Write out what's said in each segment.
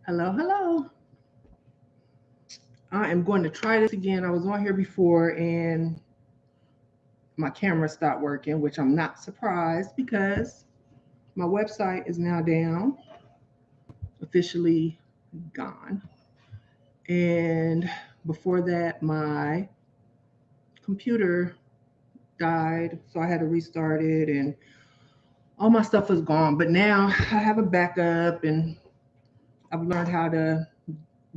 Hello, hello. I am going to try this again. I was on here before and my camera stopped working, which I'm not surprised because my website is now down, officially gone. And before that, my computer died, so I had to restart it and all my stuff was gone. But now I have a backup and I've learned how to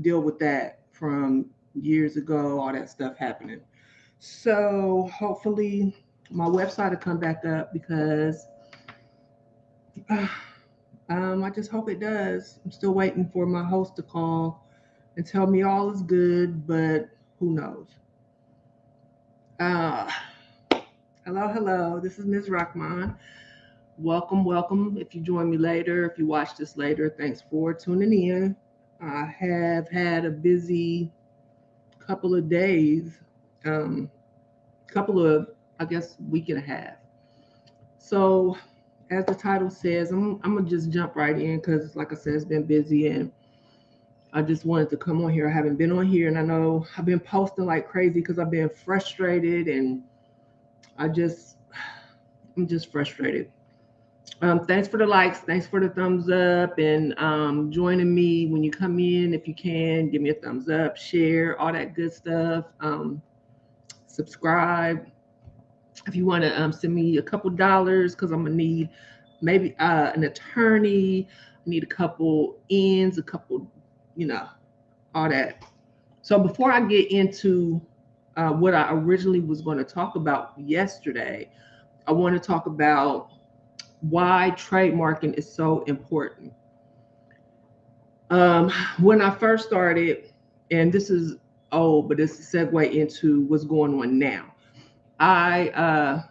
deal with that from years ago, all that stuff happening. So hopefully my website will come back up because uh, I just hope it does. I'm still waiting for my host to call and tell me all is good, but who knows? Uh, hello, hello. This is Ms. Rockmon. Welcome, welcome. If you join me later, if you watch this later, thanks for tuning in. I have had a busy couple of days, um, couple of, I guess, week and a half. So, as the title says, I'm gonna just jump right in because, like I said, it's been busy and I just wanted to come on here. I haven't been on here, and I know I've been posting like crazy because I've been frustrated and I just, I'm just frustrated. Thanks for the likes, thanks for the thumbs up, and joining me when you come in. If you can, give me a thumbs up, share, all that good stuff. Subscribe. If you want to send me a couple dollars, because I'm gonna need maybe an attorney. I need a couple ends, a couple, you know, all that. So before I get into what I originally was going to talk about yesterday, I want to talk about why trademarking is so important. When I first started, and this is old, but it's a segue into what's going on now. I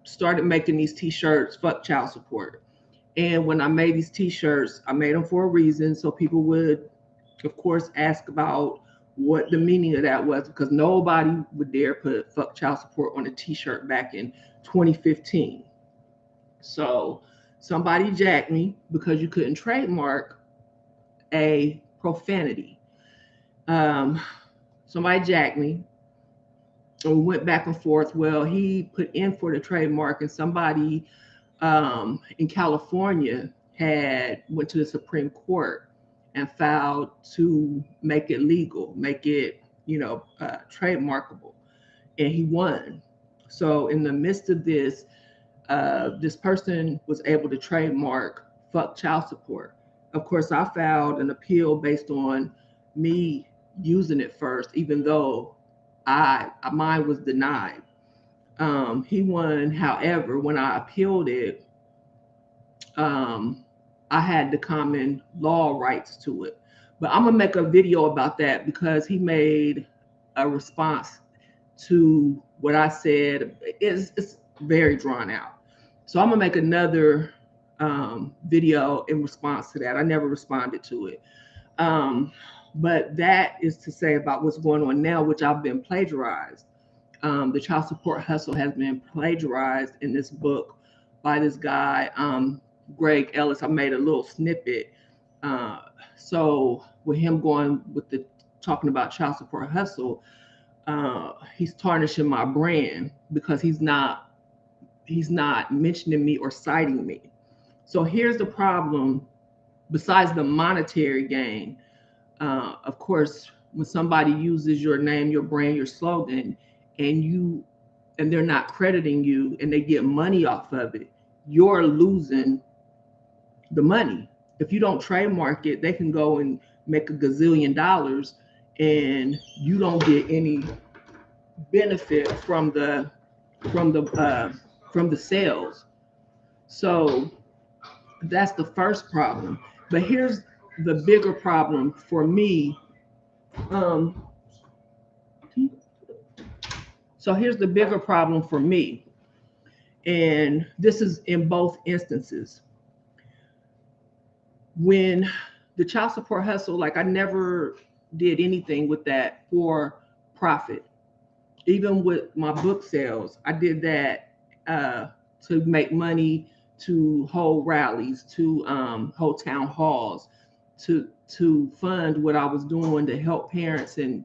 started making these T-shirts, "Fuck Child Support," and when I made these T-shirts, I made them for a reason, so people would, of course, ask about what the meaning of that was because nobody would dare put "Fuck Child Support" on a T-shirt back in 2015. So somebody jacked me because you couldn't trademark a profanity. Um, Somebody jacked me, and we went back and forth. Well, he put in for the trademark, and somebody in California had went to the Supreme Court and filed to make it legal, make it trademarkable, and he won. So in the midst of this, this person was able to trademark "fuck child support." Of course, I filed an appeal based on me using it first, even though I mine was denied. He won. However, when I appealed it, um, I had the common law rights to it. But I'm gonna make a video about that because he made a response to what I said. It's very drawn out. So I'm gonna make another video in response to that. I never responded to it. Um, but that is to say about what's going on now, which I've been plagiarized. The child support hustle has been plagiarized in this book by this guy, Greg Ellis. I made a little snippet. Uh, so with him going with the talking about child support hustle, he's tarnishing my brand because he's not mentioning me or citing me. So here's the problem. Besides the monetary gain, of course, when somebody uses your name, your brand, your slogan, and they're not crediting you and they get money off of it, you're losing the money. If you don't trademark it, they can go and make a gazillion dollars and you don't get any benefit from the uh, from the sales. So that's the first problem. But here's the bigger problem for me. Um, so here's the bigger problem for me, and this is in both instances. When the child support hustle, like I never did anything with that for profit. Even with my book sales, I did that uh, to make money, to hold rallies, to hold town halls. to fund what I was doing to help parents and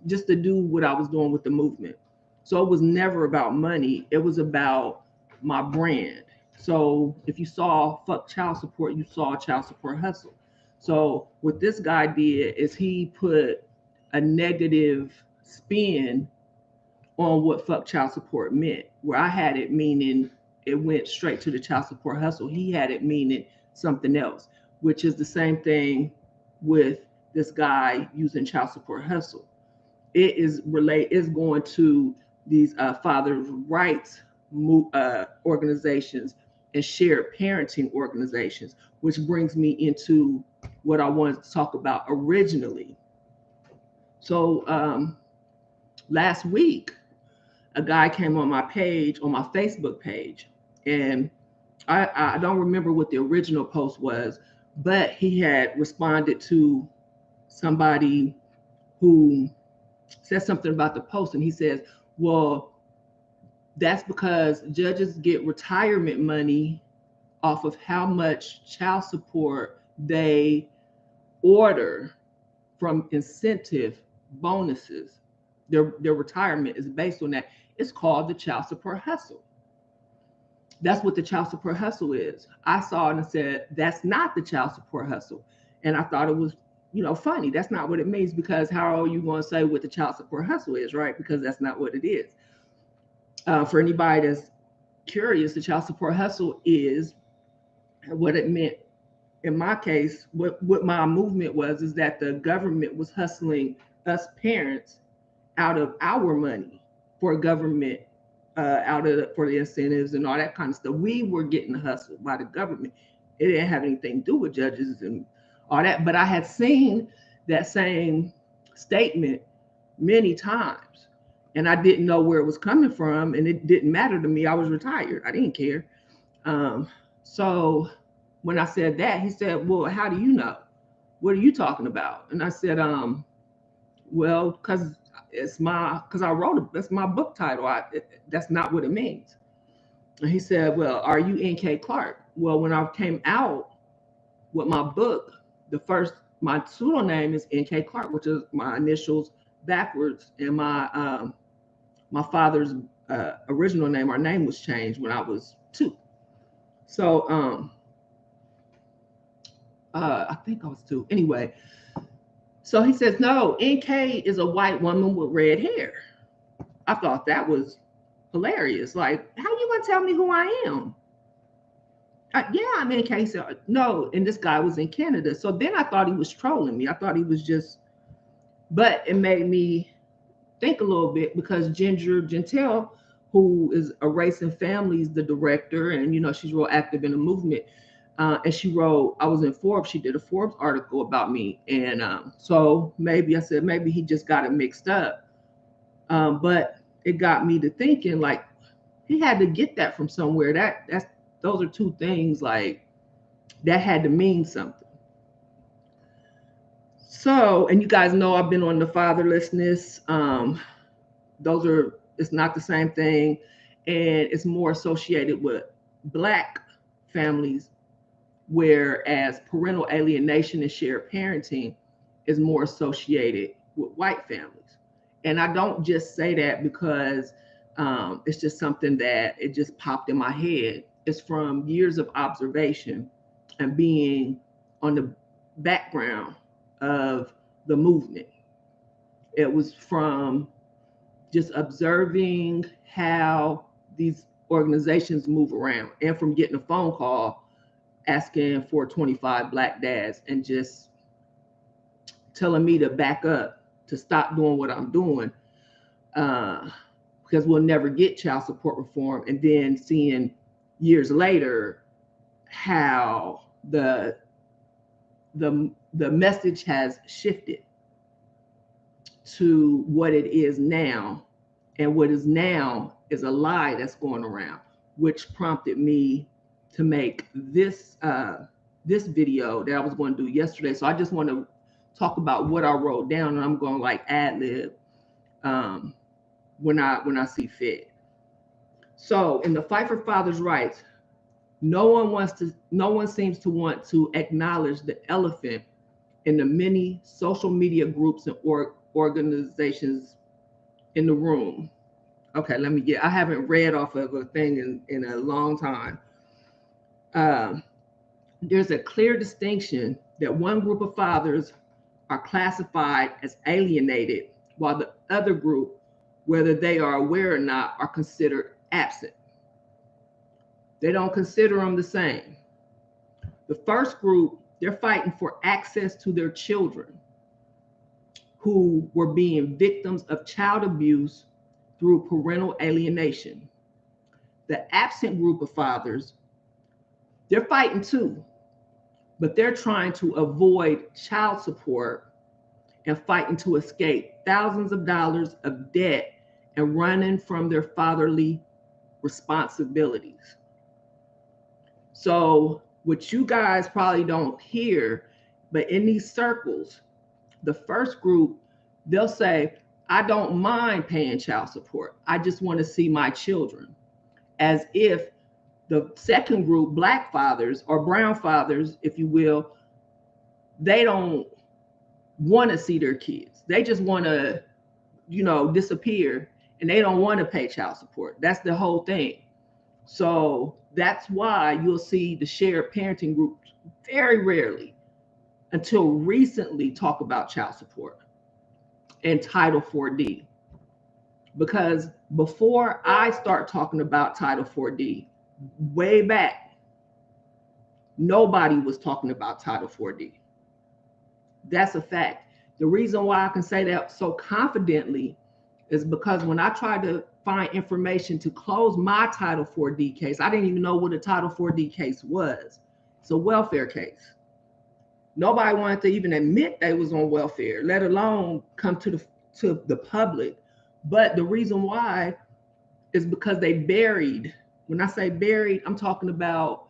just to do what I was doing with the movement. So it was never about money. It was about my brand. So if you saw Fuck Child Support, you saw Child Support Hustle. So what this guy did is he put a negative spin on what Fuck Child Support meant, where I had it meaning it went straight to the child support hustle. He had it meaning something else, which is the same thing with this guy using child support hustle. It is going to these fathers' rights organizations and shared parenting organizations, which brings me into what I wanted to talk about originally. So last week, a guy came on my page, on my Facebook page, and I don't remember what the original post was, but he had responded to somebody who said something about the post, and he says, well, that's because judges get retirement money off of how much child support they order from incentive bonuses. Their retirement is based on that. It's called the child support hustle. That's what the child support hustle is. I saw it and said, that's not the child support hustle. And I thought it was, funny. That's not what it means, because how are you going to say what the child support hustle is, right? Because that's not what it is. For anybody that's curious, the child support hustle is what it meant. In my case, what my movement was is that the government was hustling us parents out of our money for government, for the incentives and all that kind of stuff. We were getting hustled by the government. It didn't have anything to do with judges and all that. But I had seen that same statement many times, and I didn't know where it was coming from, and it didn't matter to me. I was retired. I didn't care. So when I said that, he said, well, how do you know? What are you talking about? And I said, well, because I wrote it. That's my book title. That's not what it means. And he said, well, are you N.K. Clark? Well, when I came out with my book, my pseudonym is N.K. Clark, which is my initials backwards, and my father's original name, our name was changed when I was 2. So I think I was 2. Anyway, so he says, no, NK is a white woman with red hair. I thought that was hilarious. Like, how you gonna tell me who I am? Yeah, I'm NK. He said, no, and this guy was in Canada. So then I thought he was trolling me. I thought he was just, but it made me think a little bit, because Ginger Gentile, who is Erasing Families, the director, and she's real active in the movement. And she wrote, I was in Forbes, she did a Forbes article about me. And so maybe he just got it mixed up. But it got me to thinking, like, he had to get that from somewhere. Those are two things, like, that had to mean something. So, and you guys know I've been on the fatherlessness. It's not the same thing. And it's more associated with Black families, whereas parental alienation and shared parenting is more associated with white families. And I don't just say that because it's just something that it just popped in my head. It's from years of observation and being on the background of the movement. It was from just observing how these organizations move around, and from getting a phone call asking for 25 Black dads and just telling me to back up, to stop doing what I'm doing, because we'll never get child support reform. And then seeing years later how the message has shifted to what it is now, and what is now is a lie that's going around, which prompted me to make this video that I was going to do yesterday. So I just want to talk about what I wrote down, and I'm going to like ad lib when I see fit. So in the fight for fathers' rights, No one seems to want to acknowledge the elephant in the many social media groups and organizations in the room. Okay, I haven't read off of a thing in a long time. Um, there's a clear distinction that one group of fathers are classified as alienated, while the other group, whether they are aware or not, are considered absent. They don't consider them the same. The first group, they're fighting for access to their children who were being victims of child abuse through parental alienation. The absent group of fathers, they're fighting too, but they're trying to avoid child support and fighting to escape thousands of dollars of debt and running from their fatherly responsibilities. So, what you guys probably don't hear, but in these circles, the first group, they'll say, I don't mind paying child support. I just want to see my children. As if the second group, Black fathers or brown fathers, if you will, they don't want to see their kids. They just want to, disappear, and they don't want to pay child support. That's the whole thing. So that's why you'll see the shared parenting groups very rarely, until recently, talk about child support and Title 4D. Because before I start talking about Title 4D, way back, nobody was talking about Title 4D. That's a fact. The reason why I can say that so confidently is because when I tried to find information to close my Title 4D case, I didn't even know what a Title 4D case was. It's a welfare case. Nobody wanted to even admit they was on welfare, let alone come to the public. But the reason why is because they buried. When I say buried, I'm talking about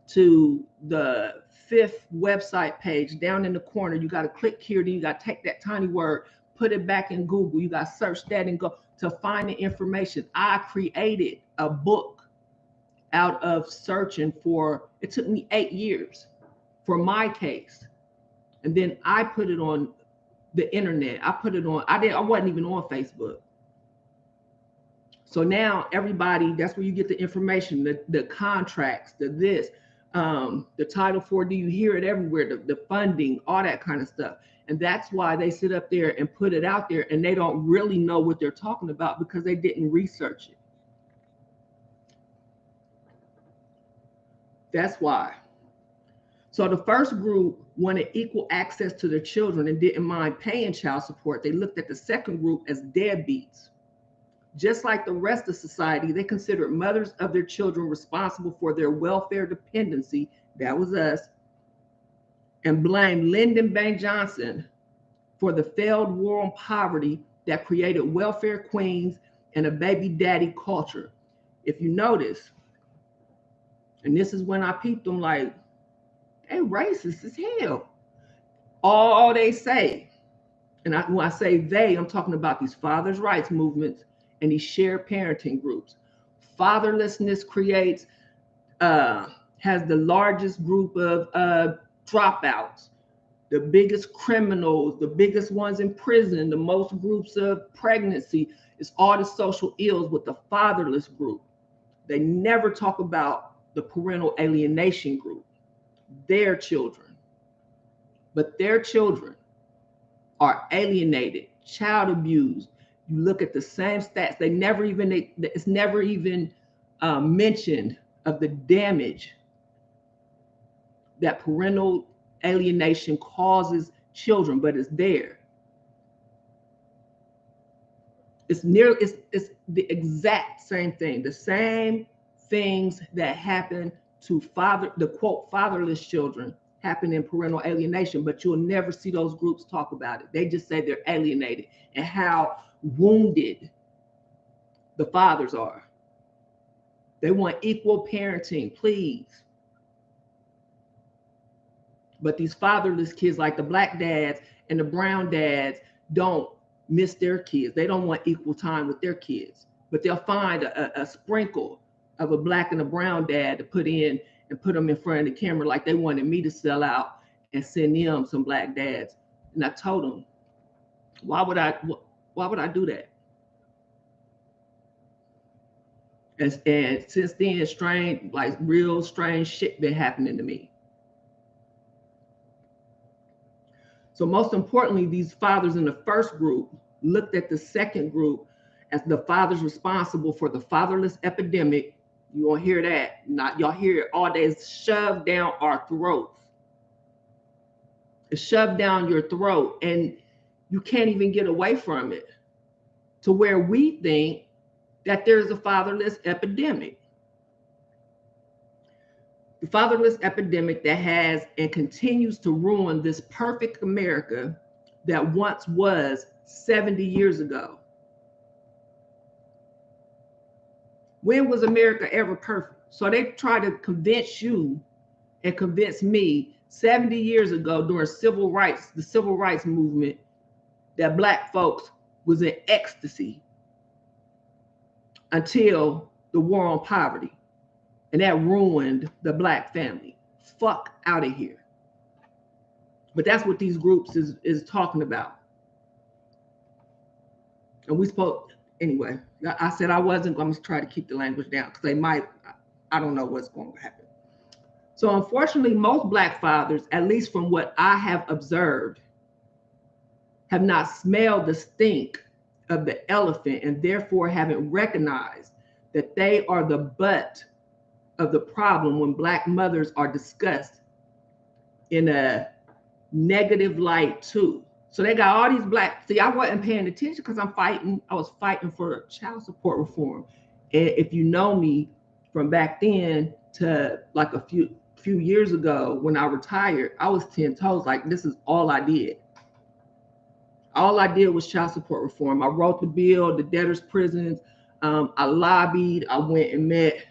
to the 5th website page down in the corner. You got to click here, then you got to take that tiny word, put it back in Google. You got to search that and go to find the information. I created a book out of searching for, it took me 8 years for my case. And then I put it on the internet. I wasn't even on Facebook. So now everybody, that's where you get the information, the contracts, the Title 4D, you hear it everywhere, the funding, all that kind of stuff. And that's why they sit up there and put it out there, and they don't really know what they're talking about because they didn't research it. That's why. So the first group wanted equal access to their children and didn't mind paying child support. They looked at the second group as deadbeats. Just like the rest of society, they considered mothers of their children responsible for their welfare dependency, that was us, and blamed Lyndon B. Johnson for the failed war on poverty that created welfare queens and a baby daddy culture. If you notice, and this is when I peeped them like, they racist as hell. All they say, and when I say they, I'm talking about these fathers' rights movements and these shared parenting groups. Fatherlessness has the largest group of dropouts, the biggest criminals, the biggest ones in prison, the most groups of pregnancy. It's all the social ills with the fatherless group. They never talk about the parental alienation group, their children. But their children are alienated, child abused. You look at the same stats. It's never even mentioned of the damage that parental alienation causes children, but it's there. It's the exact same thing. The same things that happen to the quote fatherless children happen in parental alienation, but you'll never see those groups talk about it. They just say they're alienated and how wounded the fathers are. They want equal parenting, please. But these fatherless kids, like the black dads and the brown dads, don't miss their kids. They don't want equal time with their kids, but they'll find a sprinkle of a black and a brown dad to put in and put them in front of the camera like they wanted me to sell out and send them some black dads. And I told them, why would I do that? And since then, real strange shit been happening to me. So most importantly, these fathers in the first group looked at the second group as the fathers responsible for the fatherless epidemic. You won't hear that. Not y'all hear it all day. It's shoved down our throats. It's shoved down your throat, and you can't even get away from it, to where we think that there's a fatherless epidemic. The fatherless epidemic that has and continues to ruin this perfect America that once was 70 years ago. When was America ever perfect? So they try to convince you and convince me 70 years ago during the civil rights movement, that black folks was in ecstasy until the war on poverty. And that ruined the black family. Fuck out of here. But that's what these groups is talking about. And we spoke, anyway, I said I wasn't going to try to keep the language down because they might, I don't know what's going to happen. So unfortunately, most black fathers, at least from what I have observed, have not smelled the stink of the elephant and therefore haven't recognized that they are the butt of the problem when black mothers are discussed in a negative light too. So they got all these see, I wasn't paying attention because I was fighting for child support reform. And if you know me from back then to like a few years ago when I retired, I was 10 toes, like this is all I did. All I did was child support reform. I wrote the bill, the debtors' prisons. I lobbied. I went and met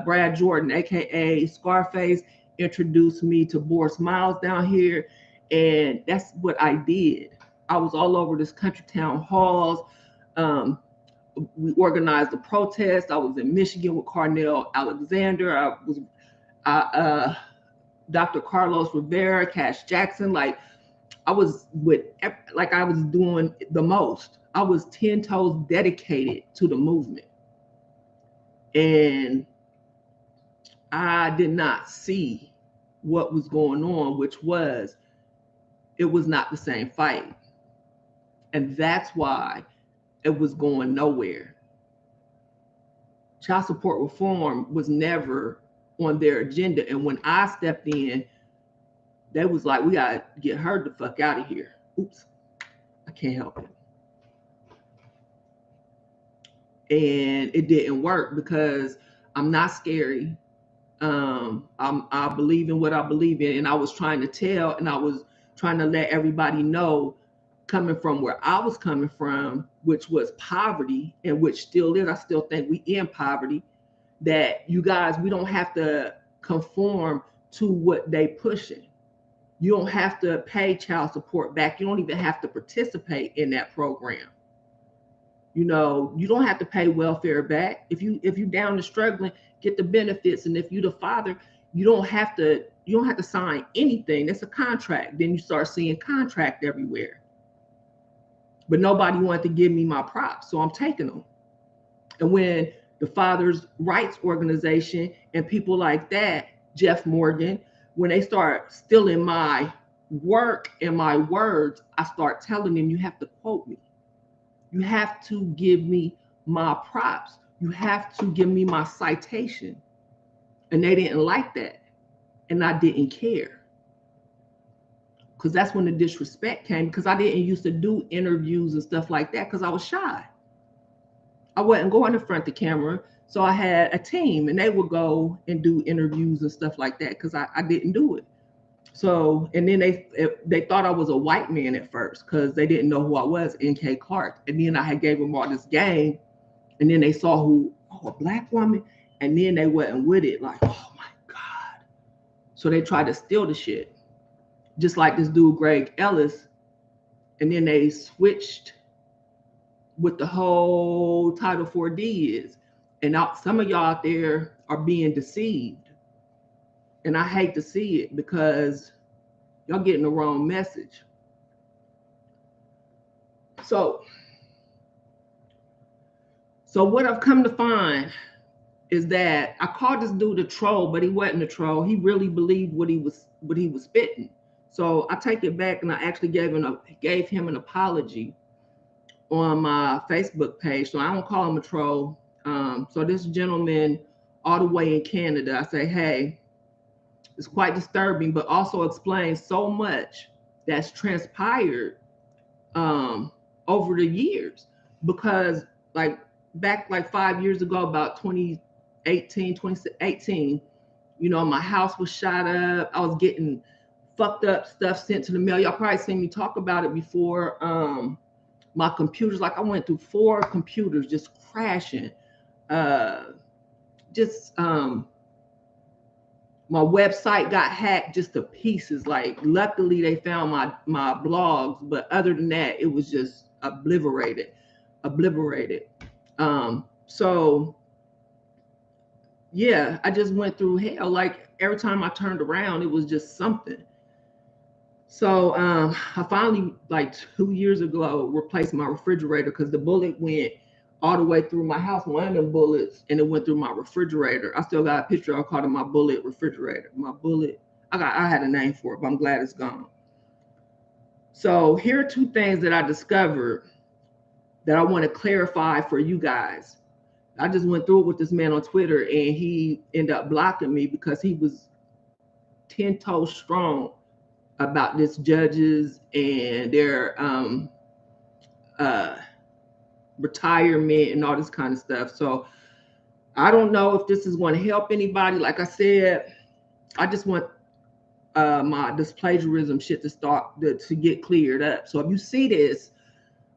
Brad Jordan, aka Scarface, introduced me to Boris Miles down here, and that's what I did. I was all over this country town halls. We organized a protest. I was in Michigan with Carnell Alexander. Dr. Carlos Rivera, Cash Jackson. Like I was doing the most. I was 10 toes dedicated to the movement, and I did not see what was going on, which was it was not the same fight. And that's why it was going nowhere. Child support reform was never on their agenda. And when I stepped in, they was like, we gotta get her the fuck out of here. Oops, I can't help it. And it didn't work because I'm not scary. I believe in what I believe in, and I was trying to tell, and I was trying to let everybody know, coming from where I was coming from, which was poverty, and which still is. I still think we in poverty. That you guys, we don't have to conform to what they pushing. You don't have to pay child support back. You don't even have to participate in that program. You know, you don't have to pay welfare back. If you down and struggling, get the benefits. And if you the father, you don't have to sign anything. That's a contract. Then you start seeing contract everywhere. But nobody wanted to give me my props, so I'm taking them. And when the Fathers' Rights Organization and people like that, Jeff Morgan, when they start stealing my work and my words, I start telling them, you have to quote me. You have to give me my props. You have to give me my citation. And they didn't like that. And I didn't care. Because that's when the disrespect came, because I didn't used to do interviews and stuff like that because I was shy. I wasn't going in front of the camera. So I had a team and they would go and do interviews and stuff like that because I didn't do it. So, and then they thought I was a white man at first because they didn't know who I was, N.K. Clark. And then I had gave them all this game. And then they saw a black woman. And then they wasn't with it. Like, oh my God. So they tried to steal the shit. Just like this dude, Greg Ellis. And then they switched what the whole Title 4D is. And some of y'all out there are being deceived. And I hate to see it because y'all getting the wrong message. So what I've come to find is that I called this dude a troll, but he wasn't a troll. He really believed what he was spitting. So I take it back, and I actually gave him an apology on my Facebook page. So I don't call him a troll. So this gentleman, all the way in Canada, I say, hey, it's quite disturbing, but also explains so much that's transpired over the years. Because back 5 years ago, about 2018, my house was shot up. I was getting fucked up stuff sent to the mail. Y'all probably seen me talk about it before. My computers, I went through 4 computers just crashing. My website got hacked just to pieces. Luckily they found my blogs, but other than that, it was just obliterated. So yeah, I just went through hell. Every time I turned around, it was just something. So I finally, 2 years ago, replaced my refrigerator because the bullet went all the way through my house, one of them bullets, and it went through my refrigerator. I still got a picture I called it my bullet refrigerator. My bullet, I had a name for it, but I'm glad it's gone. So here are 2 things that I discovered that I want to clarify for you guys. I just went through it with this man on Twitter, and he ended up blocking me because he was 10 toes strong about this judges and their retirement and all this kind of stuff. So I don't know if this is going to help anybody. Like I said, I just want this plagiarism shit to get cleared up. So if you see this,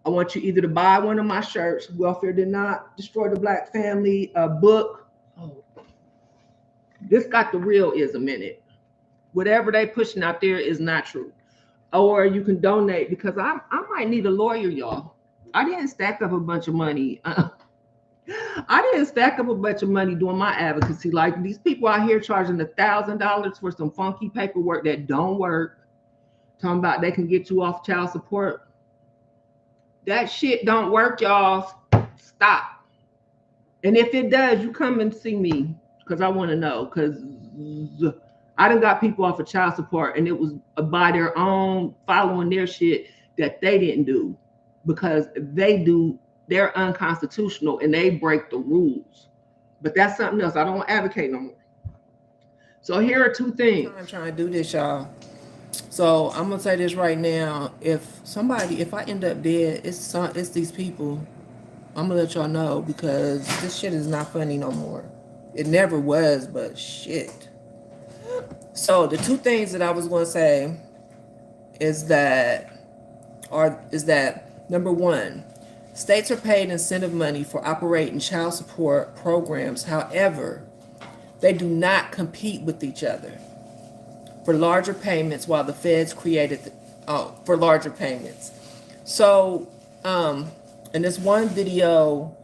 I want you either to buy one of my shirts, Welfare Did Not Destroy the Black Family, a book. Oh, this got the realism in it. Whatever they pushing out there is not true. Or you can donate, because I might need a lawyer, y'all. I didn't stack up a bunch of money. Doing my advocacy. These people out here charging $1,000 for some funky paperwork that don't work. Talking about they can get you off child support. That shit don't work, y'all. Stop. And if it does, you come and see me, because I want to know. Because I done got people off of child support, and it was by their own following their shit that they didn't do, because they're unconstitutional and they break the rules. But that's something else. I don't advocate no more. So here are 2 things. I'm trying to do this, y'all. So I'm gonna say this right now. If I end up dead, it's these people. I'm gonna let y'all know, because this shit is not funny no more. It never was, but shit. So the 2 things that I was gonna say is that number 1, states are paid incentive money for operating child support programs. However, they do not compete with each other for larger payments, while the feds for larger payments. So, in this one video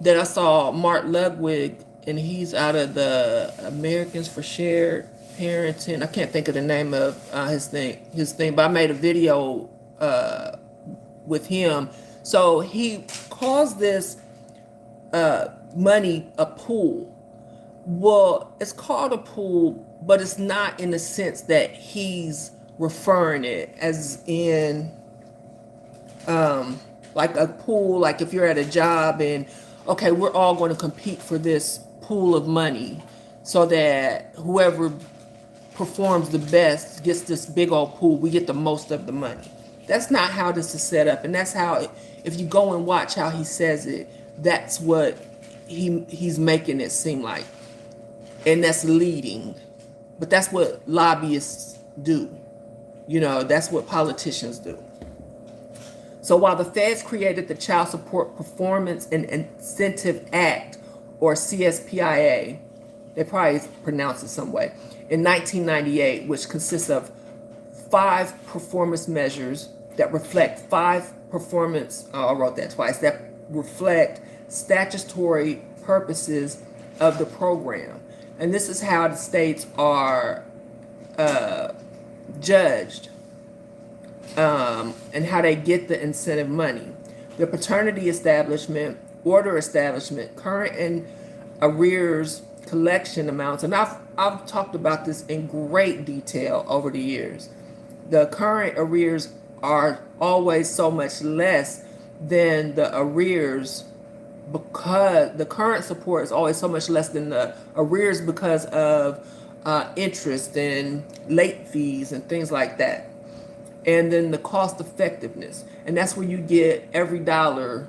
that I saw, Mark Ludwig, and he's out of the Americans for Shared Parenting. I can't think of the name of his thing, but I made a video with him. So he calls this money a pool. Well, it's called a pool, but it's not in the sense that he's referring it as in like a pool, like if you're at a job and, okay, we're all going to compete for this pool of money so that whoever performs the best gets this big old pool, we get the most of the money. That's not how this is set up. And that's how, if you go and watch how he says it, that's what he's making it seem like. And that's leading. But that's what lobbyists do. That's what politicians do. So while the feds created the Child Support Performance and Incentive Act, or CSPIA, they probably pronounce it some way, in 1998, which consists of 5 performance measures that reflect 5 performance, I wrote that twice, that reflect statutory purposes of the program. And this is how the states are judged, and how they get the incentive money. The paternity establishment, order establishment, current and arrears collection amounts, and I've talked about this in great detail over the years. The current arrears are always so much less than the arrears, because the current support is always so much less than the arrears because of interest and late fees and things like that. And then the cost effectiveness, and that's where you get every dollar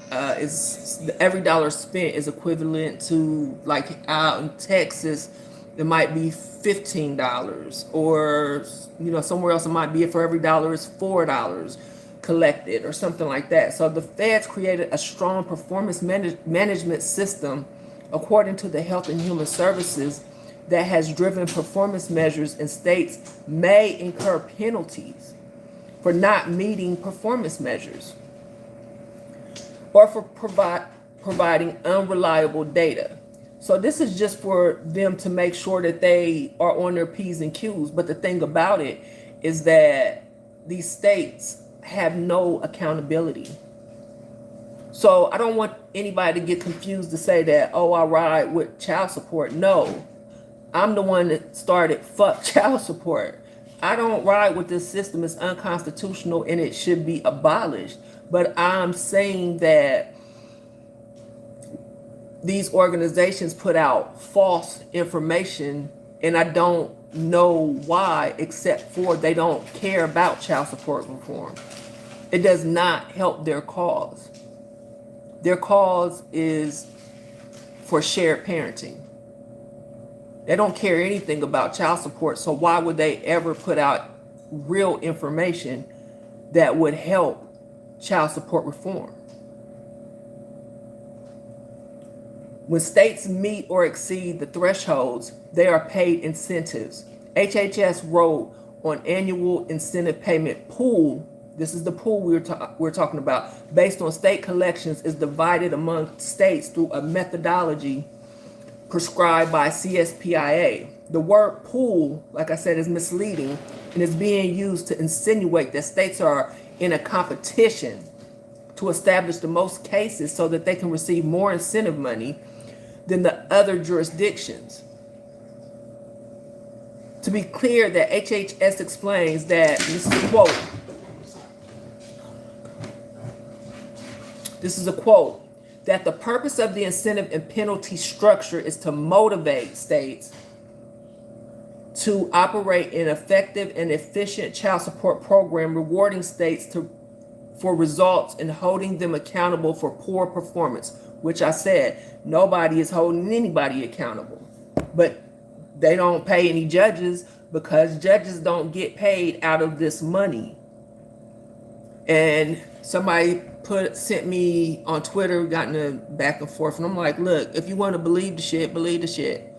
every dollar spent is equivalent to, like out in Texas, it might be $15, or somewhere else it might be for every dollar is $4 collected or something like that. So the feds created a strong performance management system according to the Health and Human Services that has driven performance measures, and states may incur penalties for not meeting performance measures or for providing unreliable data. So this is just for them to make sure that they are on their P's and Q's. But the thing about it is that these states have no accountability. So I don't want anybody to get confused to say that, oh, I ride with child support. No, I'm the one that started fuck child support. I don't ride with this system. It's unconstitutional and it should be abolished. But I'm saying that these organizations put out false information, and I don't know why, except for they don't care about child support reform. It does not help their cause. Their cause is for shared parenting. They don't care anything about child support, so why would they ever put out real information that would help child support reform? When states meet or exceed the thresholds, they are paid incentives. HHS wrote on annual incentive payment pool. This is the pool we're talking about. Based on state collections, is divided among states through a methodology prescribed by CSPIA. The word pool, like I said, is misleading and is being used to insinuate that states are in a competition to establish the most cases so that they can receive more incentive money than the other jurisdictions. To be clear, that HHS explains that, this is a quote, that the purpose of the incentive and penalty structure is to motivate states to operate an effective and efficient child support program, rewarding states for results and holding them accountable for poor performance, which I said, nobody is holding anybody accountable. But they don't pay any judges because judges don't get paid out of this money. And somebody sent me on Twitter, gotten a back and forth, and I'm like, look, if you want to believe the shit, believe the shit.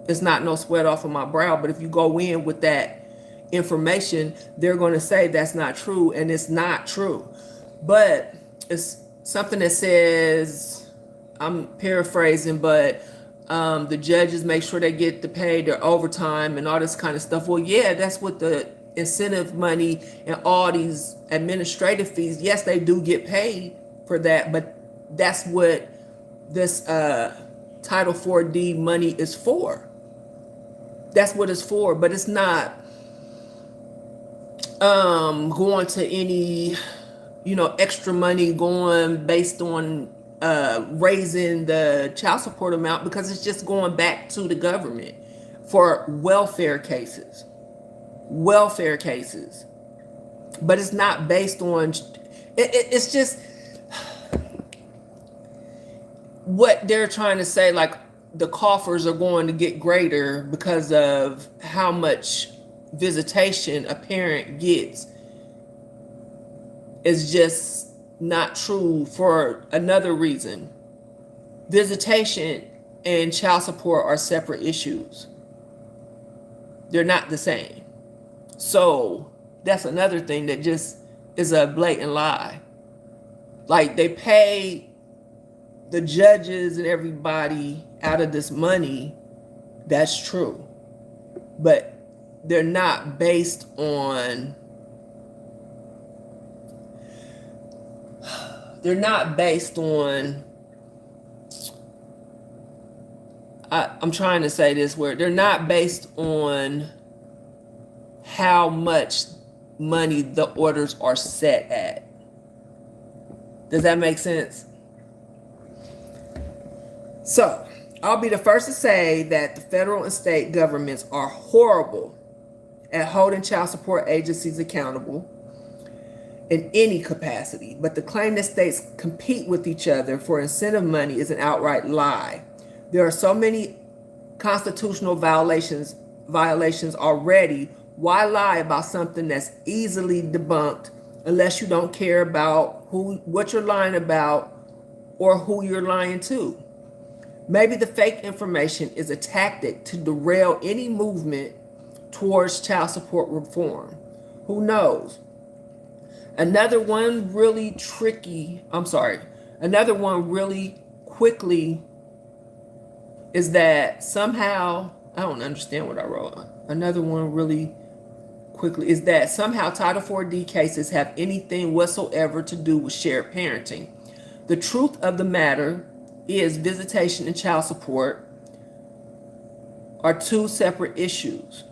It's not no sweat off of my brow, but if you go in with that information, they're going to say that's not true, and it's not true. But it's something that says, I'm paraphrasing, but the judges make sure they get to pay their overtime and all this kind of stuff. Well, yeah, that's what the incentive money and all these administrative fees, yes, they do get paid for that, but that's what this Title 4D money is for. That's what it's for, but it's not going to any, extra money going based on raising the child support amount, because it's just going back to the government for welfare cases. But it's not based on it's just what they're trying to say, like the coffers are going to get greater because of how much visitation a parent gets, is just not true for another reason. Visitation and child support are separate issues. They're not the same. So that's another thing that just is a blatant lie. Like, they pay the judges and everybody out of this money That's true. But they're not based on I'm trying to say this word. They're not based on how much money the orders are set at. Does that make sense? So, I'll be the first to say that the federal and state governments are horrible at holding child support agencies accountable in any capacity. But the claim that states compete with each other for incentive money is an outright lie. There are so many constitutional violations already. Why lie about something that's easily debunked unless you don't care about what you're lying about or who you're lying to? Maybe the fake information is a tactic to derail any movement towards child support reform. Who knows? Another one really quickly is that somehow, I don't understand what I wrote. Another one really quickly is that somehow Title 4D cases have anything whatsoever to do with shared parenting. The truth of the matter is visitation and child support are two separate issues.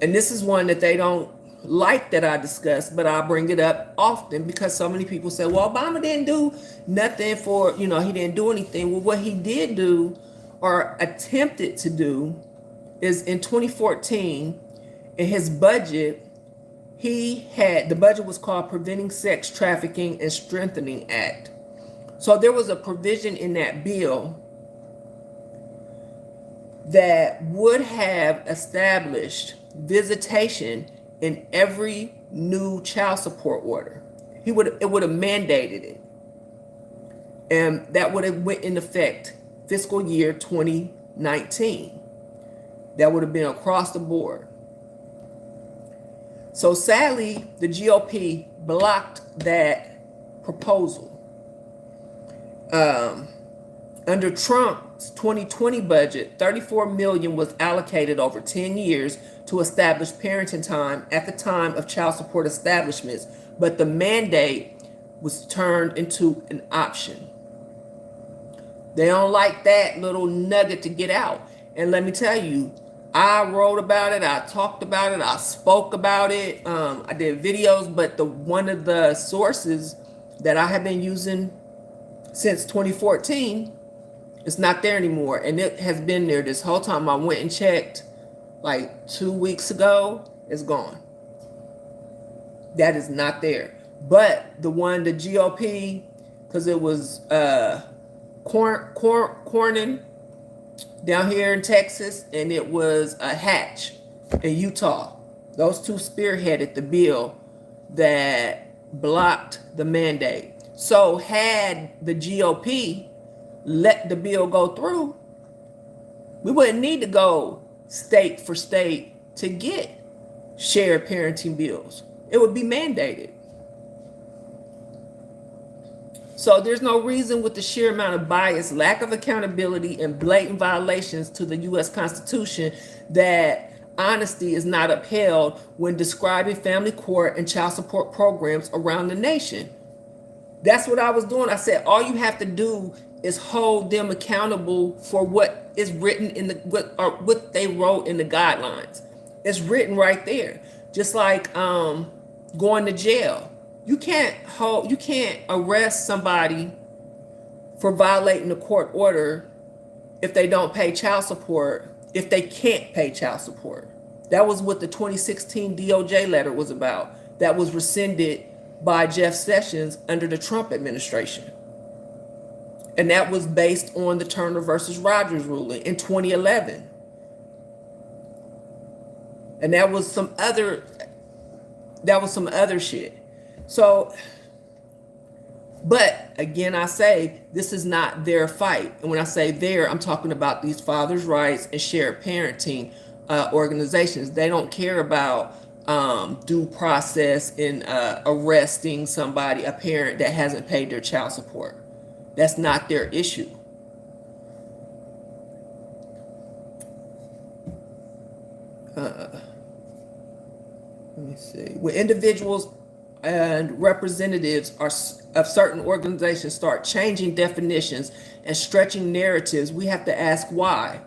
And this is one that they don't like that I discuss, but I bring it up often because so many people say, well, Obama didn't do nothing for, he didn't do anything. Well, what he did do or attempted to do is in 2014, in his budget, the budget was called Preventing Sex Trafficking and Strengthening Act. So there was a provision in that bill that would have established visitation in every new child support order. It would have mandated it. And that would have went in effect fiscal year 2019. That would have been across the board. So sadly, the GOP blocked that proposal. Under Trump's 2020 budget, $34 million was allocated over 10 years to establish parenting time at the time of child support establishments, but the mandate was turned into an option. They don't like that little nugget to get out. And let me tell you, I wrote about it, I talked about it, I spoke about it, I did videos, but one of the sources that I have been using since 2014, it's not there anymore. And it has been there this whole time. I went and checked like 2 weeks ago. It's gone. That is not there. But the GOP, because it was Cornyn down here in Texas, and it was a Hatch in Utah. Those two spearheaded the bill that blocked the mandate. So had the GOP let the bill go through, we wouldn't need to go state for state to get shared parenting bills. It would be mandated. So there's no reason with the sheer amount of bias, lack of accountability, and blatant violations to the U.S. Constitution that honesty is not upheld when describing family court and child support programs around the nation. That's what I was doing. I said, all you have to do is hold them accountable for what is written in what they wrote in the guidelines. It's written right there. Just like going to jail. You can't arrest somebody for violating the court order if they don't pay child support, if they can't pay child support. That was what the 2016 DOJ letter was about. That was rescinded by Jeff Sessions under the Trump administration. And that was based on the Turner versus Rogers ruling in 2011. And that was some other shit. So, but again, I say this is not their fight. And when I say their, I'm talking about these fathers' rights and shared parenting organizations. They don't care about due process in arresting somebody, a parent that hasn't paid their child support. That's not their issue. let me see. When individuals and representatives of certain organizations start changing definitions and stretching narratives, we have to ask why.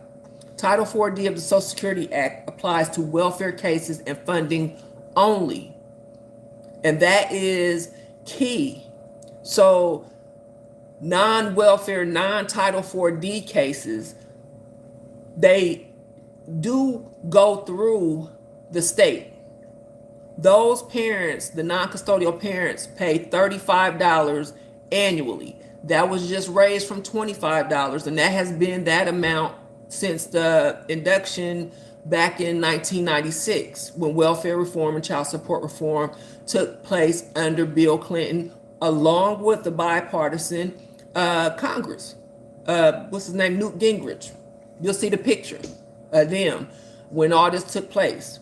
Title 4D of the Social Security Act applies to welfare cases and funding only. And that is key. So non-welfare, non-Title 4D cases, they do go through the state. Those parents, the non-custodial parents, pay $35 annually. That was just raised from $25, and that has been that amount since the induction back in 1996, when welfare reform and child support reform took place under Bill Clinton, along with the bipartisan Congress. What's his name? Newt Gingrich. You'll see the picture of them when all this took place.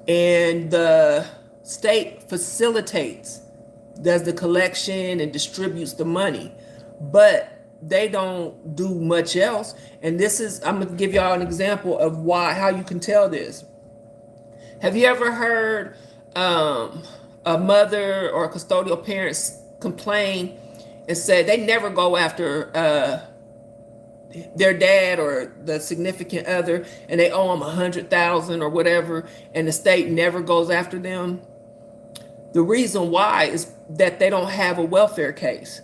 And the state facilitates, does the collection and distributes the money, but they don't do much else. And this is, I'm gonna give y'all an example of how you can tell this. Have you ever heard a mother or a custodial parents complain and say they never go after their dad or the significant other, and they owe them $100,000 or whatever, and the state never goes after them? The reason why is that they don't have a welfare case,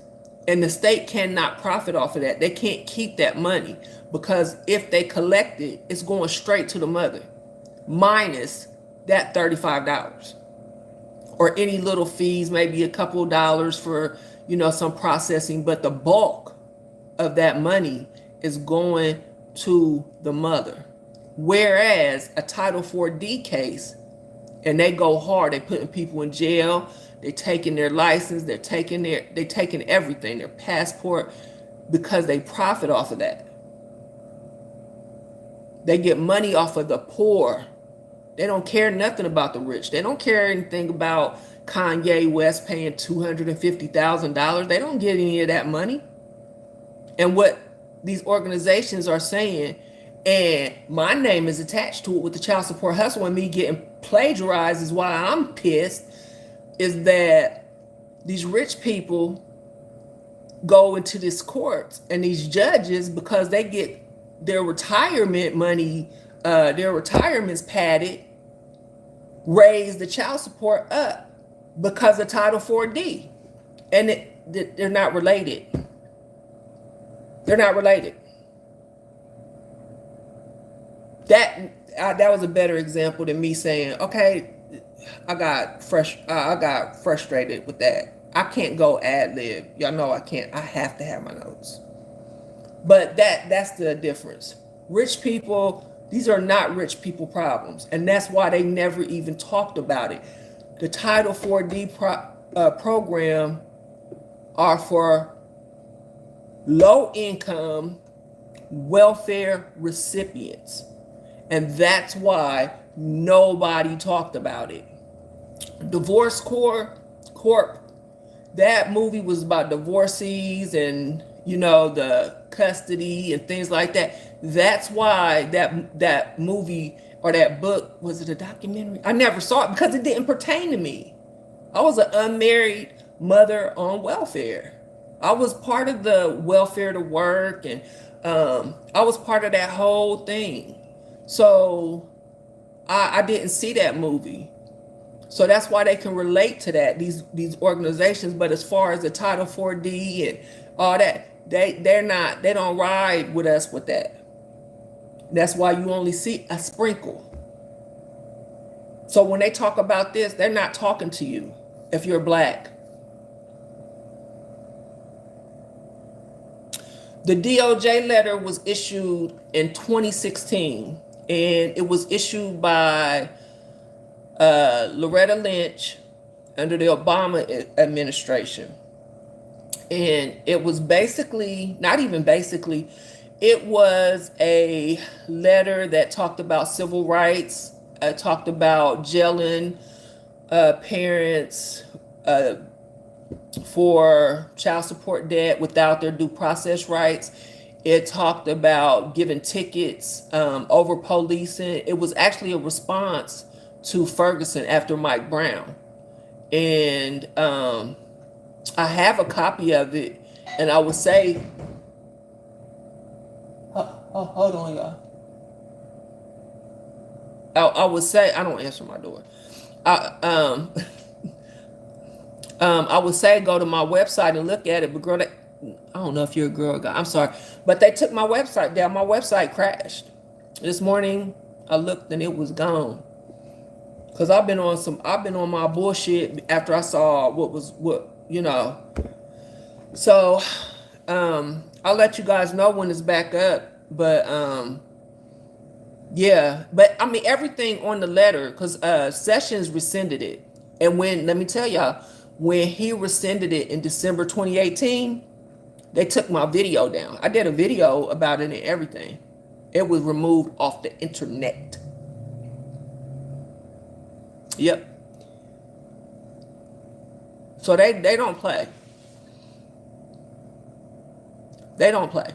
and the state cannot profit off of that. They can't keep that money, because if they collect it, it's going straight to the mother, minus that $35 or any little fees, maybe a couple of dollars for, some processing, but the bulk of that money is going to the mother. Whereas a Title 4D case, and they go hard, they putting people in jail, they taking their license, they taking everything, their passport, because they profit off of that. They get money off of the poor. They don't care nothing about the rich. They don't care anything about Kanye West paying $250,000. They don't get any of that money. And what these organizations are saying, and my name is attached to it with the child support hustle and me getting plagiarized, is why I'm pissed, is that these rich people go into this court, and these judges, because they get their retirement money, their retirement's padded, raise the child support up because of Title 4D. And they're not related. They're not related. That was a better example than me saying, okay, I got frustrated with that. I can't go ad lib. Y'all know I can't. I have to have my notes. But that's the difference. Rich people, these are not rich people problems, and that's why they never even talked about it. The Title 4D program are for low-income welfare recipients, and that's why nobody talked about it. Divorce Corp, that movie was about divorcees and the custody and things like that. That's why that movie or that book, was it a documentary? I never saw it because it didn't pertain to me. I was an unmarried mother on welfare. I was part of the welfare to work, and I was part of that whole thing. So I didn't see that movie. So that's why they can relate to that, these organizations. But as far as the Title 4D and all that, they don't ride with us with that. That's why you only see a sprinkle. So when they talk about this, they're not talking to you if you're Black. The DOJ letter was issued in 2016, and it was issued by Loretta Lynch under the Obama administration. And it was basically, not even basically, it was a letter that talked about civil rights, talked about jailing parents for child support debt without their due process rights. It talked about giving tickets, over policing. It was actually a response to Ferguson after Mike Brown. And I have a copy of it. And I would say, oh, hold on, y'all. I would say, I don't answer my door. I, I would say go to my website and look at it, but girl, I don't know if you're a girl or guy. I'm sorry, but they took my website down. My website crashed this morning. I looked and it was gone. Cause I've been on my bullshit after I saw what. So, I'll let you guys know when it's back up. But yeah, but I mean everything on the letter, cause Sessions rescinded it, and let me tell y'all, when he rescinded it in December 2018, they took my video down. I did a video about it and everything. It was removed off the internet. Yep. So they don't play. They don't play.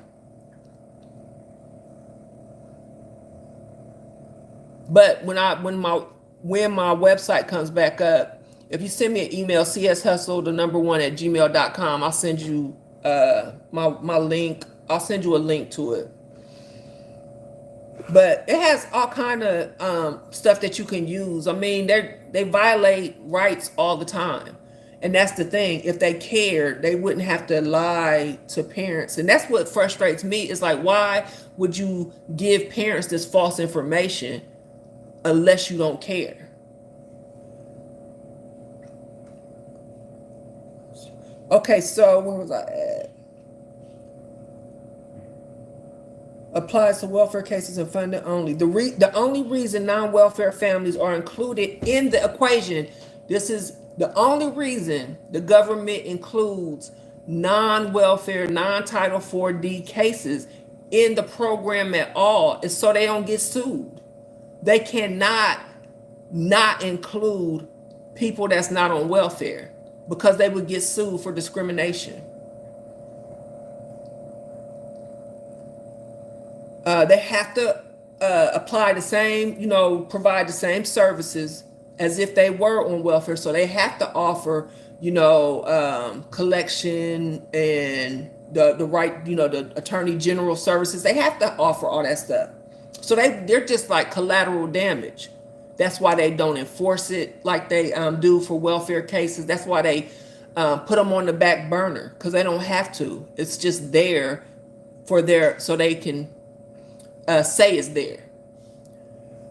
But when my website comes back up, if you send me an email, cshustle1@gmail.com, I'll send you my link. I'll send you a link to it. But it has all kind of stuff that you can use. I mean, they violate rights all the time. And that's the thing. If they cared, they wouldn't have to lie to parents. And that's what frustrates me. Is like, why would you give parents this false information unless you don't care? Okay, so where was I at? Applies to welfare cases and funding only. The only reason non-welfare families are included in the equation, this is the only reason the government includes non-welfare, non-Title 4D cases in the program at all, is so they don't get sued. They cannot not include people that's not on welfare because they would get sued for discrimination. They have to apply the same, provide the same services as if they were on welfare. So they have to offer, collection and the right, the attorney general services. They have to offer all that stuff. So they're just like collateral damage. That's why they don't enforce it like they do for welfare cases. That's why they put them on the back burner, because they don't have to. It's just there so they can say it's there.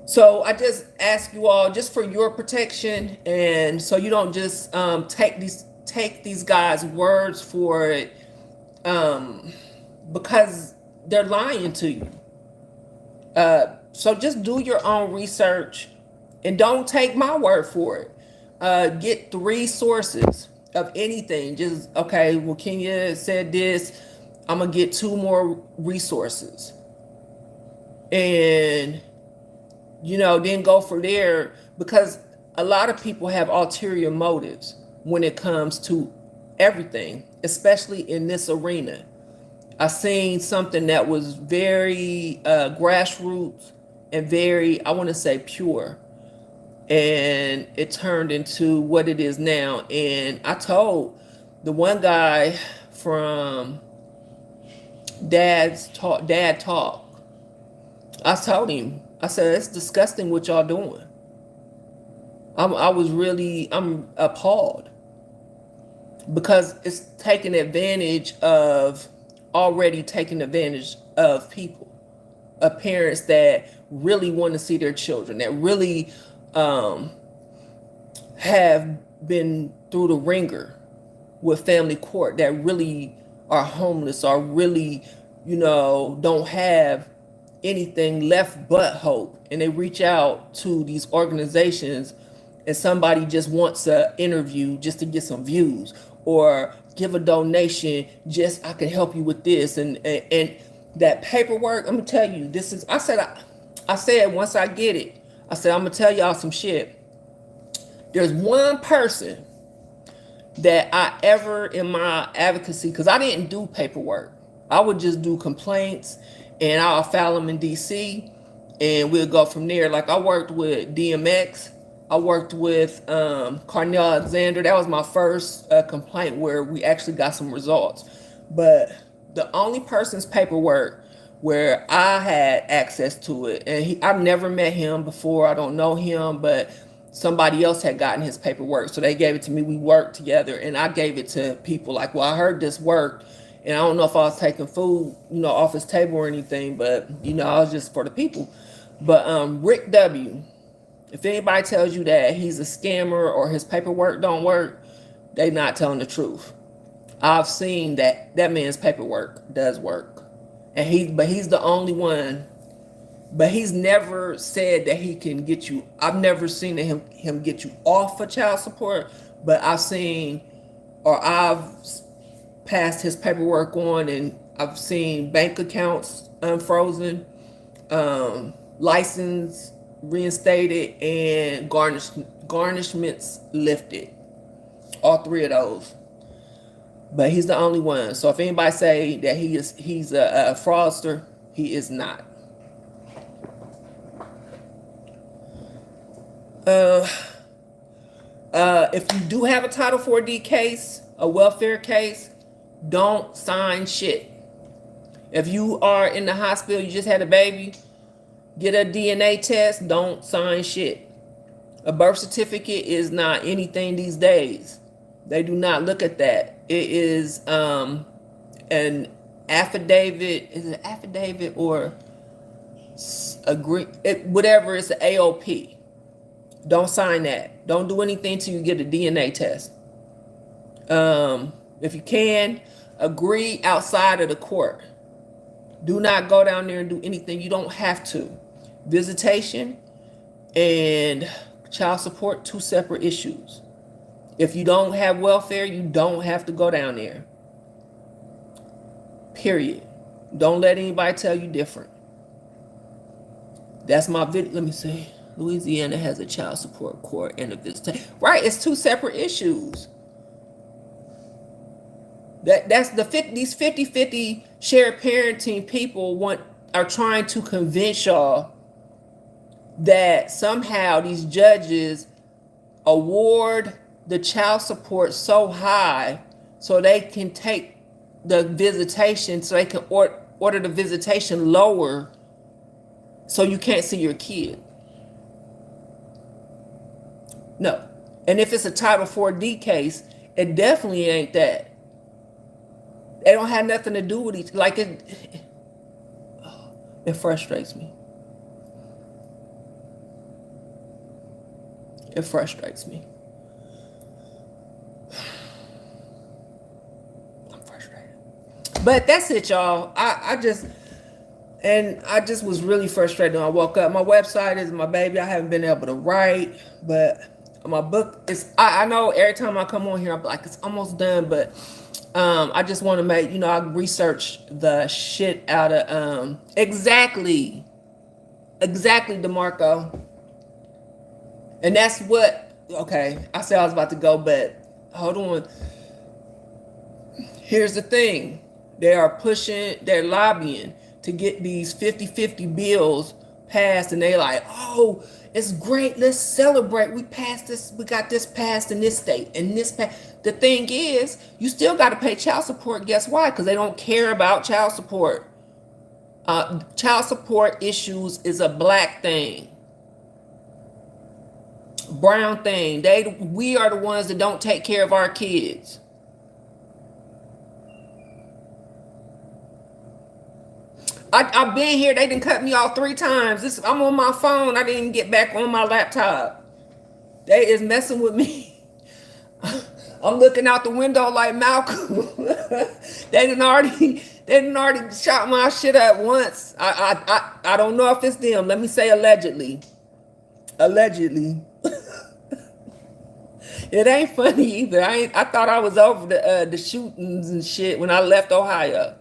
So I just ask you all, just for your protection, and so you don't just take these guys' words for it, because they're lying to you. So just do your own research and don't take my word for it. Get 3 sources of anything. Just, okay, well, Kenya said this. I'm going to get 2 more resources. And, then go from there, because a lot of people have ulterior motives when it comes to everything, especially in this arena. I seen something that was very grassroots and very, I want to say, pure. And it turned into what it is now. And I told the one guy from Dad Talk, I told him, I said, it's disgusting what y'all doing. I'm appalled, because it's taking advantage of people, of parents that really want to see their children, that really have been through the ringer with family court, that really are homeless, or really, don't have anything left but hope. And they reach out to these organizations, and somebody just wants an interview just to get some views, or give a donation, just, I can help you with this. And that paperwork, I'm gonna tell you, I said once I get it, I said, I'm gonna tell y'all some shit. There's one person that I ever, in my advocacy, because I didn't do paperwork. I would just do complaints, and I'll file them in DC, and we'll go from there. Like I worked with DMX, I worked with Carnell Alexander. That was my first complaint where we actually got some results. But the only person's paperwork where I had access to it, and I've never met him before. I don't know him, but somebody else had gotten his paperwork, so they gave it to me. We worked together, and I gave it to people. Like, well, I heard this worked, and I don't know if I was taking food, off his table or anything, but I was just for the people. But Rick W. If anybody tells you that he's a scammer or his paperwork don't work, they not telling the truth. I've seen that man's paperwork does work, and but he's the only one. But he's never said that he can get you. I've never seen him get you off of child support, but I've passed his paperwork on, and I've seen bank accounts unfrozen, license reinstated, and garnishments lifted. All three of those. But he's the only one. So if anybody say that he's a fraudster, he is not. If you do have a Title 4D case, a welfare case, don't sign shit. If you are in the hospital, you just had a baby, get a DNA test, don't sign shit. A birth certificate is not anything these days. They do not look at that. It is an affidavit. Is it an affidavit or whatever? It's an AOP. Don't sign that. Don't do anything till you get a DNA test. If you can, agree outside of the court. Do not go down there and do anything. You don't have to. Visitation and child support, two separate issues. If you don't have welfare, you don't have to go down there. Period. Don't let anybody tell you different. That's my video. Let me see. Louisiana has a child support court and a visitation. Right, it's two separate issues. That's these 50-50 shared parenting people are trying to convince y'all that somehow these judges award the child support so high so they can take the visitation, so they can order the visitation lower so you can't see your kid. No. And if it's a Title 4D case, it definitely ain't that. They don't have nothing to do with each. Like it frustrates me. It frustrates me. I'm frustrated. But that's it, y'all. I just was really frustrated when I woke up. My website is my baby. I haven't been able to write, but my book is, I know every time I come on here, I'm like, it's almost done, but I just want to make, I research the shit out of, exactly, DeMarco. And that's okay, I said I was about to go, but hold on. Here's the thing. They're lobbying to get these 50-50 bills passed, and they like, oh, it's great, let's celebrate. We passed this, we got this passed in this state, and this passed. The thing is, you still got to pay child support. Guess why? Because they don't care about child support. Child support issues is a black thing. Brown thing. We are the ones that don't take care of our kids. I've been here. They didn't cut me off 3 times. I'm on my phone. I didn't get back on my laptop. They is messing with me. I'm looking out the window like Malcolm. They didn't already shot my shit up once. I don't know if it's them. Let me say allegedly. Allegedly. It ain't funny either. I thought I was over the shootings and shit when I left Ohio.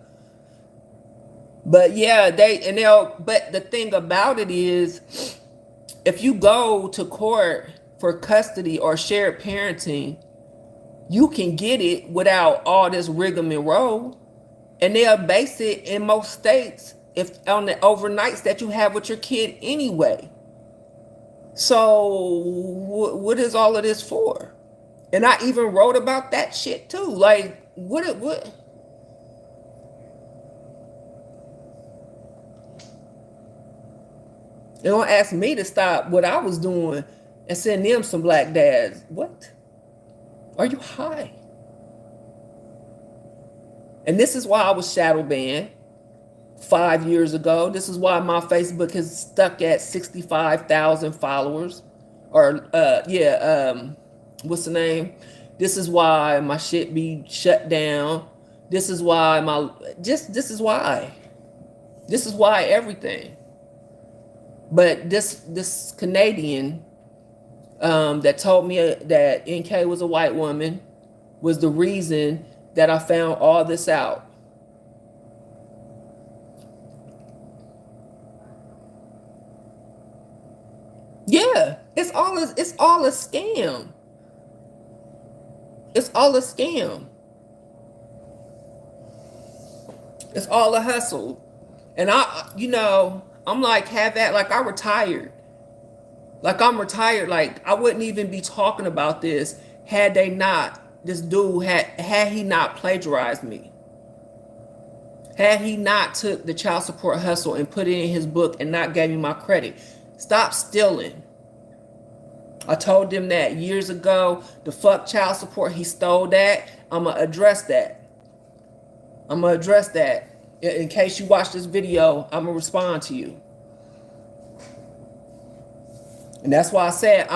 But yeah, but the thing about it is, if you go to court for custody or shared parenting, you can get it without all this rigmarole. And they'll base it in most states if on the overnights that you have with your kid anyway. So what is all of this for? And I even wrote about that shit too. Like, what? They don't ask me to stop what I was doing and send them some black dads. What? Are you high? And this is why I was shadow banned 5 years ago. This is why my Facebook is stuck at 65,000 followers. Or what's the name? This is why my shit be shut down. This is why this is why. This is why everything. But this Canadian that told me that NK was a white woman was the reason that I found all this out. Yeah, it's all a scam. It's all a scam. It's all a hustle. And I'm like, have that, like I'm retired. Like I'm retired. Like I wouldn't even be talking about this had this dude had he not plagiarized me. Had he not took the child support hustle and put it in his book and not gave me my credit. Stop stealing. I told them that years ago. The fuck child support, he stole that. I'ma address that. In case you watch this video, I'ma respond to you. And that's why I said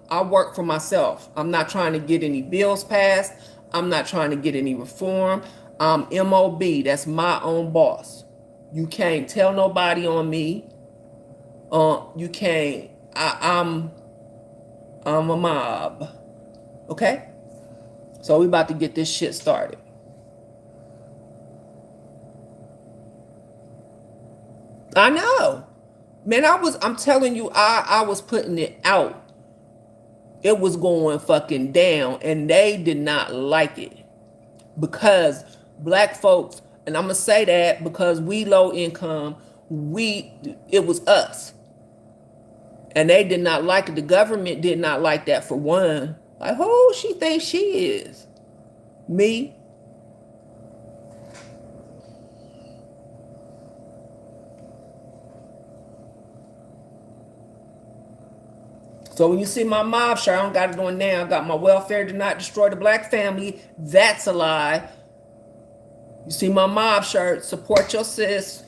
I work for myself. I'm not trying to get any bills passed. I'm not trying to get any reform. I'm MOB. That's my own boss. You can't tell nobody on me. You can't. I'm a mob. Okay? So we about to get this shit started. I know. Man, I'm telling you, I was putting it out. It was going fucking down, and they did not like it. Because black folks, and I'm gonna say that because we low income, it was us. And they did not like it. The government did not like that, for one. Like, who she thinks she is? Me? So when you see my mob shirt, I don't got it on now. I got my welfare to not destroy the black family. That's a lie. You see my mob shirt, support your sis.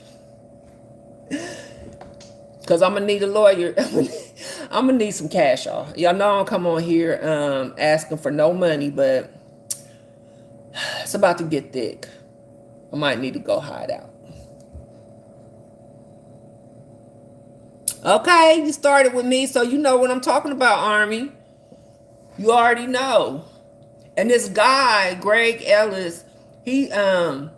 Because I'm going to need a lawyer. I'm going to need some cash, y'all. Y'all know I don't come on here asking for no money, but it's about to get thick. I might need to go hide out. Okay, you started with me, so you know what I'm talking about, Army. You already know. And this guy, Greg Ellis, he, I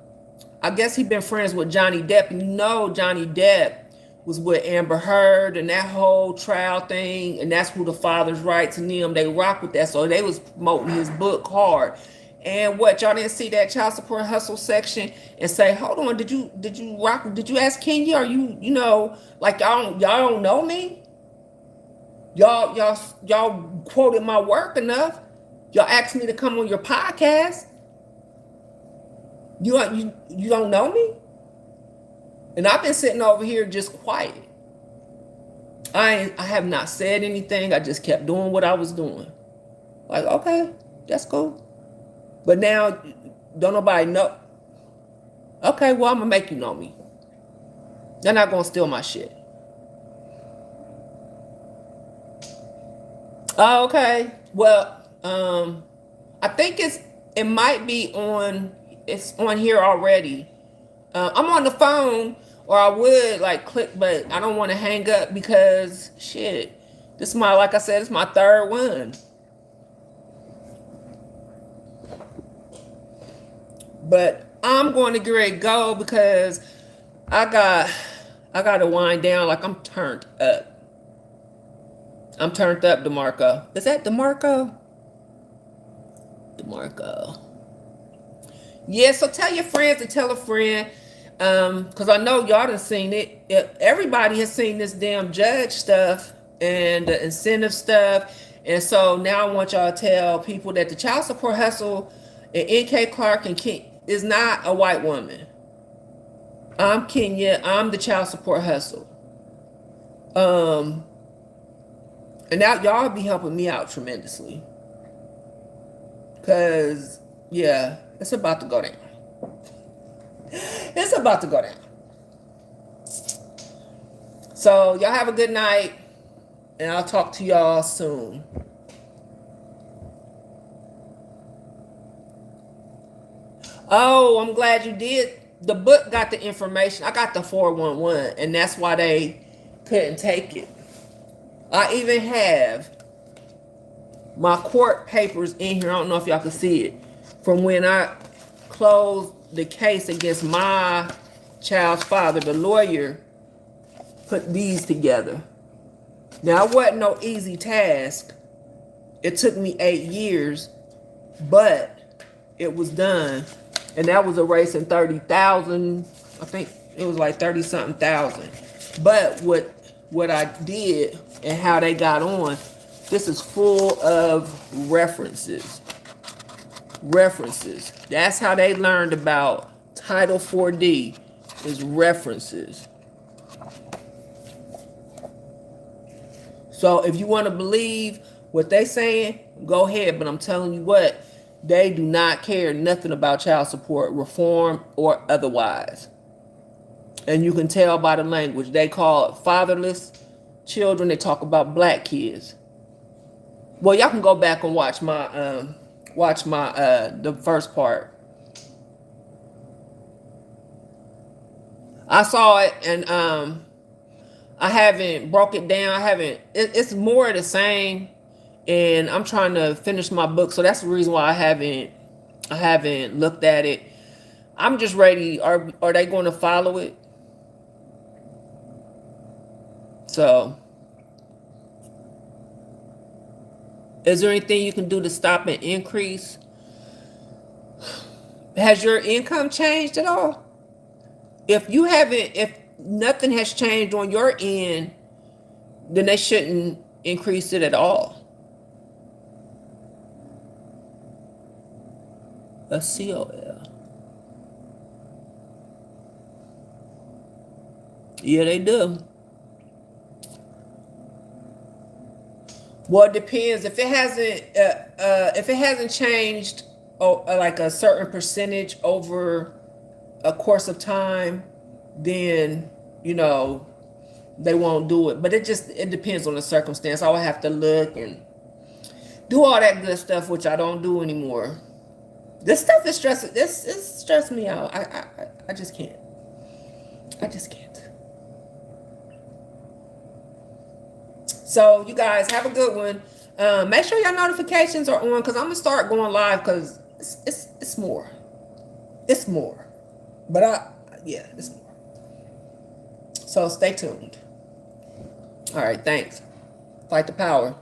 guess he been friends with Johnny Depp. And you know Johnny Depp was with Amber Heard and that whole trial thing. And that's who the father's rights and them, they rock with that. So they was promoting his book hard. And what, y'all didn't see that child support hustle section and say, hold on, did you ask Kenya? Or you know, like y'all don't know me? Y'all quoted my work enough. Y'all asked me to come on your podcast. You don't know me? And I've been sitting over here just quiet. I have not said anything. I just kept doing what I was doing. Like, okay, that's cool. But now, don't nobody know. Okay, well, I'm going to make you know me. They're not going to steal my shit. Oh, okay. Well, I think it might be on, it's on here already. I'm on the phone, or I would like click, but I don't want to hang up because shit, this is like I said, it's my third one. But I'm going to get ready to go because I got to wind down. Like I'm turned up. I'm turned up, DeMarco. Is that DeMarco? DeMarco. Yeah, so tell your friends to tell a friend. Because I know y'all done seen it. Everybody has seen this damn judge stuff and the incentive stuff. And so now I want y'all to tell people that the child support hustle and N.K. Clark and King is not a white woman. I'm Kenya. I'm the child support hustle. Um, and now y'all be helping me out tremendously. Cause yeah, it's about to go down. It's about to go down. So y'all have a good night, and I'll talk to y'all soon. Oh, I'm glad you did. The book got the information. I got the 411, and that's why they couldn't take it. I even have my court papers in here. I don't know if y'all can see it. From when I closed the case against my child's father, the lawyer put these together. Now, it wasn't no easy task. It took me 8 years, but it was done. And that was erasing 30,000. I think it was like 30 something thousand. But what I did and how they got on, this is full of references. References. That's how they learned about Title 4D, is references. So if you want to believe what they saying, go ahead. But I'm telling you what, they do not care nothing about child support reform or otherwise. And you can tell by the language. They call it fatherless children. They talk about black kids. Well, y'all can go back and watch my the first part. I saw it, and I haven't broke it down. It's more of the same, and I'm trying to finish my book, so that's the reason why I haven't looked at it. I'm just ready. Are they going to follow it? So, is there anything you can do to stop an increase? Has your income changed at all? If nothing has changed on your end, then they shouldn't increase it at all. A COL. Yeah, they do. Well, it depends. If it hasn't changed, like a certain percentage over a course of time, then they won't do it. But it depends on the circumstance. I would have to look and do all that good stuff, which I don't do anymore. This stuff is stressing. It's stressing me out. I just can't. I just can't. So you guys have a good one. Make sure your notifications are on, because I'm gonna start going live, because it's more. It's more. But it's more. So stay tuned. All right, thanks. Fight the power.